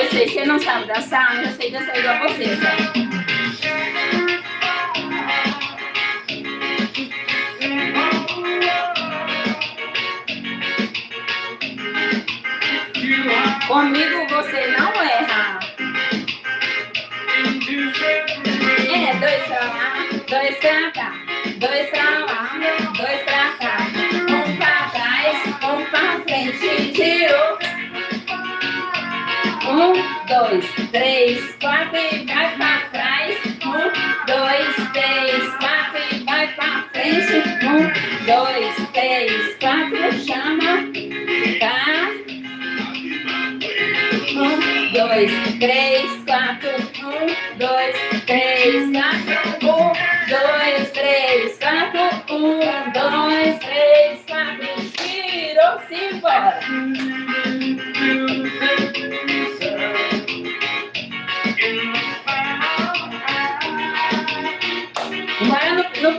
vocês. Você não sabe dançar, mas eu sei dançar igual vocês, ó. Comigo você não erra. É, 2 pra lá, 2 pra cá, 2 pra lá, 2 pra cá, 1 pra trás, 1 pra frente, girou. 1, 2, 3, 4 e vai pra trás. 1, 2, 3, 4 e vai pra frente. 1, 2, 3, 4, chama, tá? 1, 2, 3, 4, 1, 2, 3, 4, 1, 2, 3, 4, 1, 2, 3, 4, girou-se embora. Agora no